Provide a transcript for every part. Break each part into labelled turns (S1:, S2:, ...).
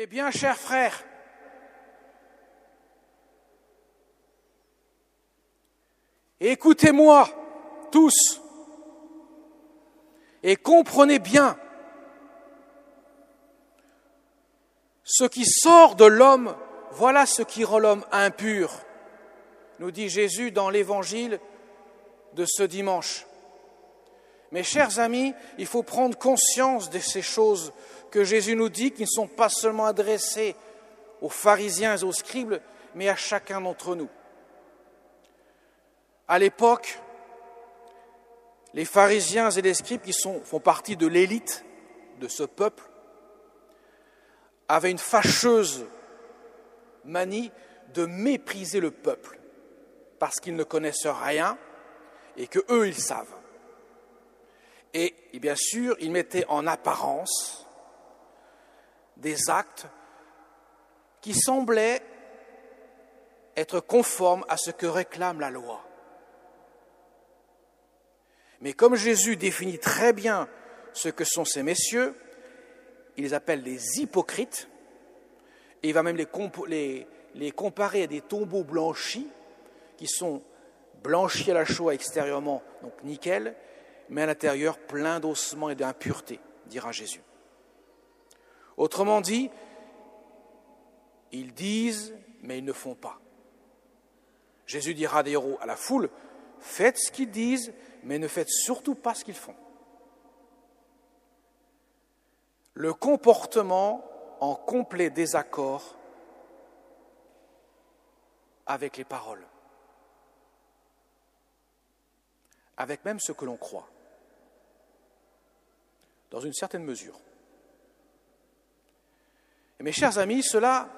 S1: Eh bien, chers frères, écoutez-moi tous et comprenez bien ce qui sort de l'homme, voilà ce qui rend l'homme impur, nous dit Jésus dans l'évangile de ce dimanche. Mes chers amis, il faut prendre conscience de ces choses que Jésus nous dit, qui ne sont pas seulement adressées aux pharisiens et aux scribes, mais à chacun d'entre nous. À l'époque, les pharisiens et les scribes, qui font partie de l'élite de ce peuple, avaient une fâcheuse manie de mépriser le peuple, parce qu'ils ne connaissent rien et que eux ils savent. Et bien sûr, ils mettaient en apparence des actes qui semblaient être conformes à ce que réclame la loi. Mais comme Jésus définit très bien ce que sont ces messieurs, il les appelle les hypocrites, et il va même les comparer à des tombeaux blanchis, qui sont blanchis à la chaux extérieurement, donc nickel, mais à l'intérieur plein d'ossements et d'impuretés, dira Jésus. Autrement dit, ils disent, mais ils ne font pas. Jésus dira d'ailleurs à la foule, faites ce qu'ils disent, mais ne faites surtout pas ce qu'ils font. Le comportement en complet désaccord avec les paroles, avec même ce que l'on croit, dans une certaine mesure. Et mes chers amis, cela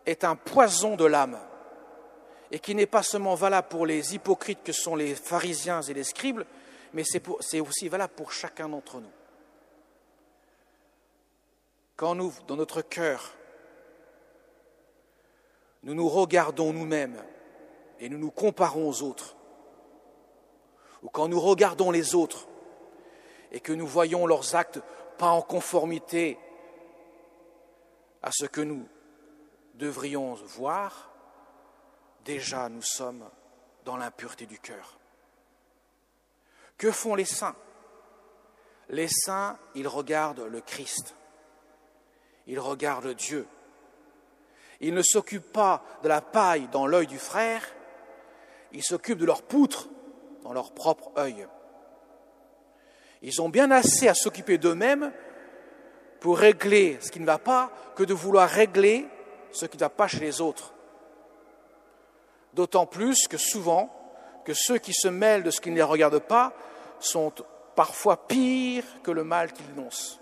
S1: est un poison de l'âme, et qui n'est pas seulement valable pour les hypocrites que sont les pharisiens et les scribes, mais c'est aussi valable pour chacun d'entre nous. Quand nous, dans notre cœur, nous nous regardons nous-mêmes et nous nous comparons aux autres, ou quand nous regardons les autres et que nous voyons leurs actes pas en conformité à ce que nous devrions voir, déjà nous sommes dans l'impureté du cœur. Que font les saints? Les saints, ils regardent le Christ, ils regardent Dieu. Ils ne s'occupent pas de la paille dans l'œil du frère, ils s'occupent de leur poutre dans leur propre œil. Ils ont bien assez à s'occuper d'eux-mêmes pour régler ce qui ne va pas que de vouloir régler ce qui ne va pas chez les autres. D'autant plus que souvent, que ceux qui se mêlent de ce qui ne les regarde pas sont parfois pires que le mal qu'ils dénoncent.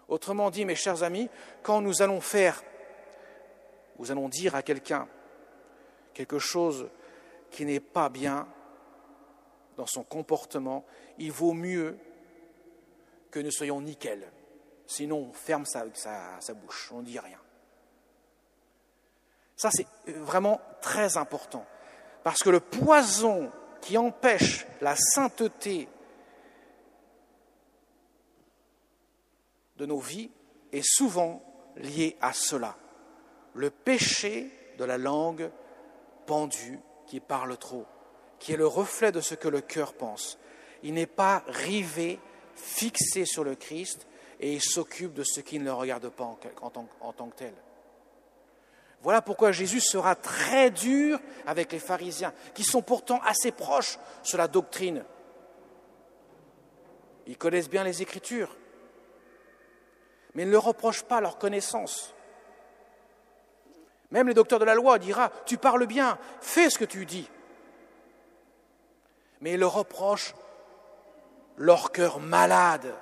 S1: Autrement dit, mes chers amis, quand nous allons dire à quelqu'un quelque chose qui n'est pas bien dans son comportement, il vaut mieux que nous soyons nickel. Sinon, on ferme sa bouche, on ne dit rien. Ça, c'est vraiment très important. Parce que le poison qui empêche la sainteté de nos vies est souvent lié à cela. Le péché de la langue pendue qui parle trop, qui est le reflet de ce que le cœur pense. Il n'est pas rivé, fixé sur le Christ, et il s'occupe de ce qui ne le regarde pas en tant que tel. Voilà pourquoi Jésus sera très dur avec les pharisiens, qui sont pourtant assez proches sur la doctrine. Ils connaissent bien les Écritures, mais ils ne leur reprochent pas leur connaissance. Même les docteurs de la loi diront « Tu parles bien, fais ce que tu dis ». Mais ils leur reprochent leur cœur malade,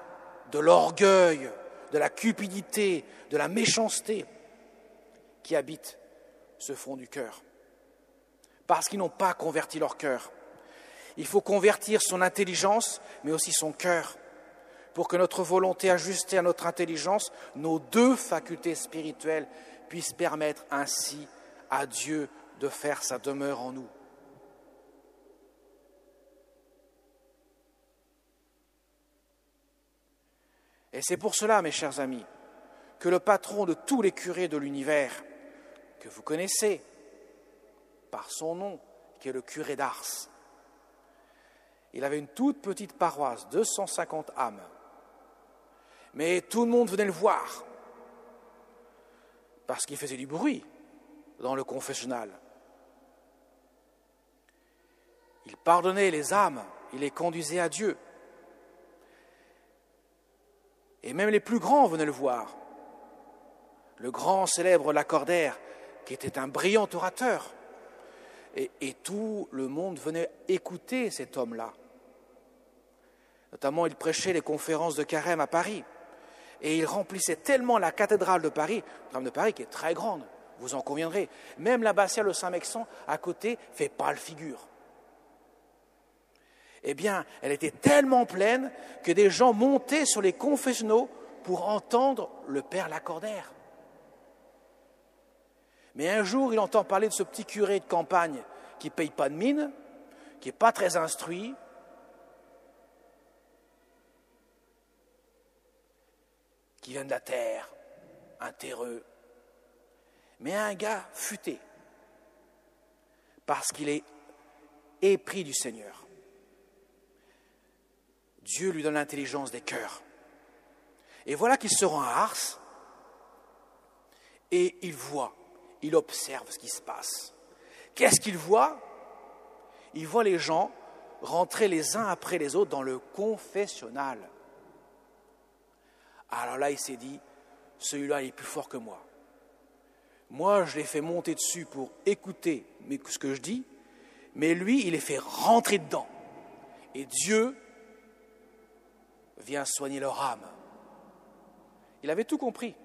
S1: de l'orgueil, de la cupidité, de la méchanceté qui habite ce fond du cœur. Parce qu'ils n'ont pas converti leur cœur. Il faut convertir son intelligence, mais aussi son cœur, pour que notre volonté ajustée à notre intelligence, nos deux facultés spirituelles, puissent permettre ainsi à Dieu de faire sa demeure en nous. Et c'est pour cela, mes chers amis, que le patron de tous les curés de l'univers, que vous connaissez par son nom, qui est le curé d'Ars, il avait une toute petite paroisse, 250 âmes. Mais tout le monde venait le voir, parce qu'il faisait du bruit dans le confessionnal. Il pardonnait les âmes, il les conduisait à Dieu. Et même les plus grands venaient le voir. Le grand célèbre Lacordaire, qui était un brillant orateur. Et tout le monde venait écouter cet homme-là. Notamment, il prêchait les conférences de Carême à Paris. Et il remplissait tellement la cathédrale de Paris qui est très grande, vous en conviendrez. Même l'abbatiale de Saint-Mexan, à côté, fait pâle figure. Eh bien, elle était tellement pleine que des gens montaient sur les confessionnaux pour entendre le père Lacordaire. Mais un jour, il entend parler de ce petit curé de campagne qui ne paye pas de mine, qui n'est pas très instruit, qui vient de la terre, un terreux, mais un gars futé, parce qu'il est épris du Seigneur. Dieu lui donne l'intelligence des cœurs. Et voilà qu'il se rend à Ars, et il observe ce qui se passe. Qu'est-ce qu'il voit? Il voit les gens rentrer les uns après les autres dans le confessionnal. Alors là, il s'est dit, celui-là, il est plus fort que moi. Moi, je l'ai fait monter dessus pour écouter ce que je dis, mais lui, il est fait rentrer dedans. Et Dieu vient soigner leur âme. Il avait tout compris.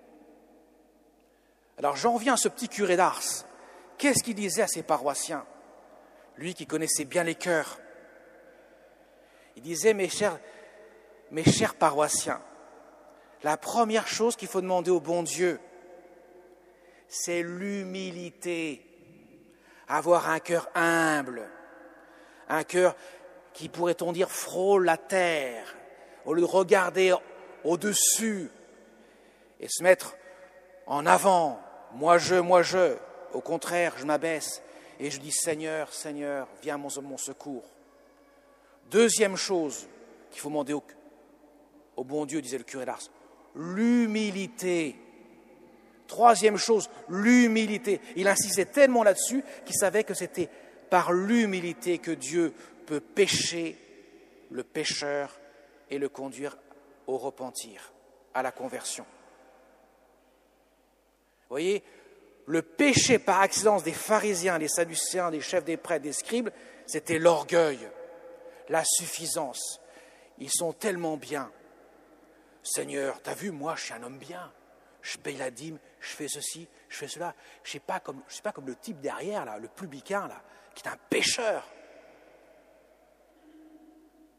S1: Alors j'en reviens à ce petit curé d'Ars. Qu'est-ce qu'il disait à ses paroissiens? Lui qui connaissait bien les cœurs. Il disait, mes chers paroissiens, la première chose qu'il faut demander au bon Dieu, c'est l'humilité. Avoir un cœur humble, un cœur qui, pourrait-on dire, frôle la terre, au lieu de regarder au-dessus et se mettre en avant. Moi je. Au contraire, je m'abaisse et je dis, Seigneur, Seigneur, viens à mon secours. Deuxième chose qu'il faut demander au bon Dieu, disait le curé d'Ars, l'humilité. Troisième chose, l'humilité. Il insistait tellement là-dessus qu'il savait que c'était par l'humilité que Dieu peut pécher le pécheur et le conduire au repentir, à la conversion. Vous voyez, le péché par accident des pharisiens, des sadducéens, des chefs des prêtres, des scribes, c'était l'orgueil, la suffisance. Ils sont tellement bien. Seigneur, t'as vu, moi, je suis un homme bien. Je paye la dîme, je fais ceci, je fais cela. Je ne suis pas comme le type derrière, là, le publicain, là, qui est un pécheur.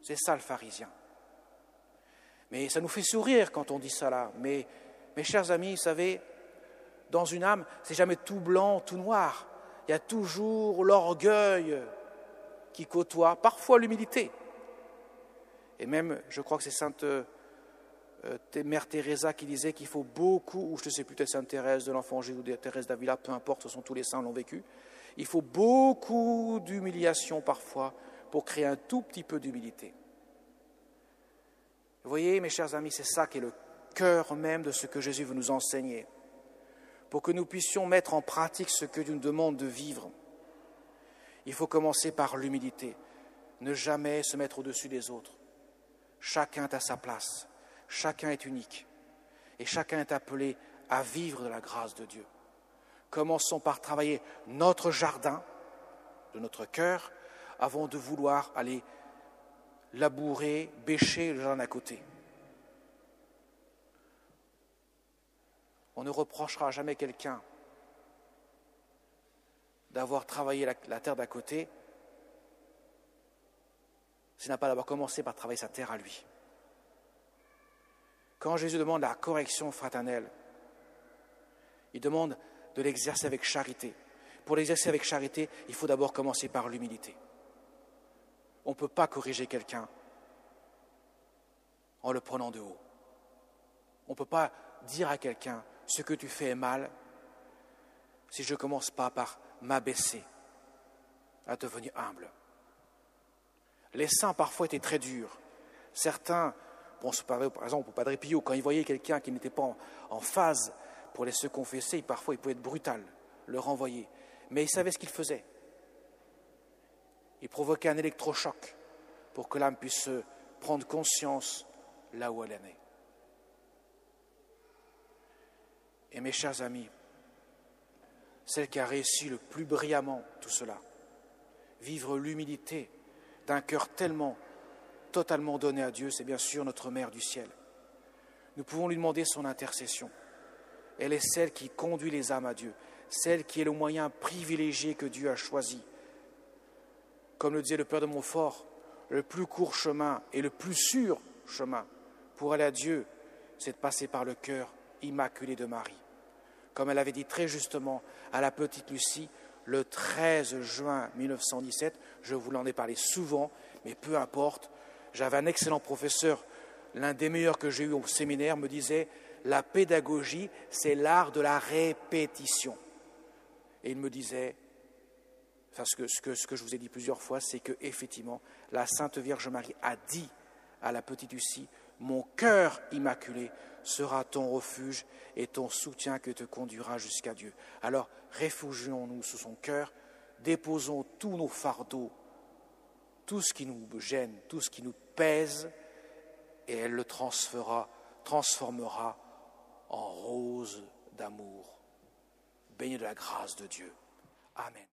S1: C'est ça, le pharisien. Mais ça nous fait sourire quand on dit ça, là. Mais, mes chers amis, vous savez, dans une âme, c'est jamais tout blanc, tout noir. Il y a toujours l'orgueil qui côtoie, parfois l'humilité. Et même, je crois que c'est Sainte Mère Teresa qui disait qu'il faut beaucoup, ou je ne sais plus, peut-être Sainte Thérèse de l'Enfant Jésus ou Thérèse d'Avila, peu importe, ce sont tous les saints l'ont vécu. Il faut beaucoup d'humiliation parfois pour créer un tout petit peu d'humilité. Vous voyez, mes chers amis, c'est ça qui est le cœur même de ce que Jésus veut nous enseigner. Pour que nous puissions mettre en pratique ce que Dieu nous demande de vivre, il faut commencer par l'humilité. Ne jamais se mettre au-dessus des autres. Chacun est à sa place. Chacun est unique. Et chacun est appelé à vivre de la grâce de Dieu. Commençons par travailler notre jardin de notre cœur avant de vouloir aller labourer, bêcher le jardin à côté. On ne reprochera jamais quelqu'un d'avoir travaillé la terre d'à côté s'il n'a pas d'abord commencé par travailler sa terre à lui. Quand Jésus demande la correction fraternelle, il demande de l'exercer avec charité. Pour l'exercer avec charité, il faut d'abord commencer par l'humilité. On ne peut pas corriger quelqu'un en le prenant de haut. On ne peut pas dire à quelqu'un ce que tu fais est mal si je ne commence pas par m'abaisser, à devenir humble. Les saints parfois étaient très durs. Certains, par exemple au Padre Pio, quand il voyait quelqu'un qui n'était pas en phase pour se confesser, parfois il pouvait être brutal, le renvoyer. Mais il savait ce qu'il faisait. Il provoquait un électrochoc pour que l'âme puisse prendre conscience là où elle en est. Et mes chers amis, celle qui a réussi le plus brillamment tout cela, vivre l'humilité d'un cœur totalement donné à Dieu, c'est bien sûr notre Mère du ciel. Nous pouvons lui demander son intercession. Elle est celle qui conduit les âmes à Dieu, celle qui est le moyen privilégié que Dieu a choisi. Comme le disait le Père de Montfort, le plus court chemin et le plus sûr chemin pour aller à Dieu, c'est de passer par le cœur immaculé de Marie. Comme elle avait dit très justement à la petite Lucie, le 13 juin 1917, je vous en ai parlé souvent, mais peu importe, j'avais un excellent professeur, l'un des meilleurs que j'ai eu au séminaire, me disait « La pédagogie, c'est l'art de la répétition ». Et il me disait, ce que je vous ai dit plusieurs fois, c'est qu'effectivement, la Sainte Vierge Marie a dit à la petite Lucie « Mon cœur immaculé sera ton refuge et ton soutien que te conduira jusqu'à Dieu. » Alors, réfugions-nous sous son cœur, déposons tous nos fardeaux, tout ce qui nous gêne, tout ce qui nous pèse, et elle le transformera en rose d'amour. Béni de la grâce de Dieu. Amen.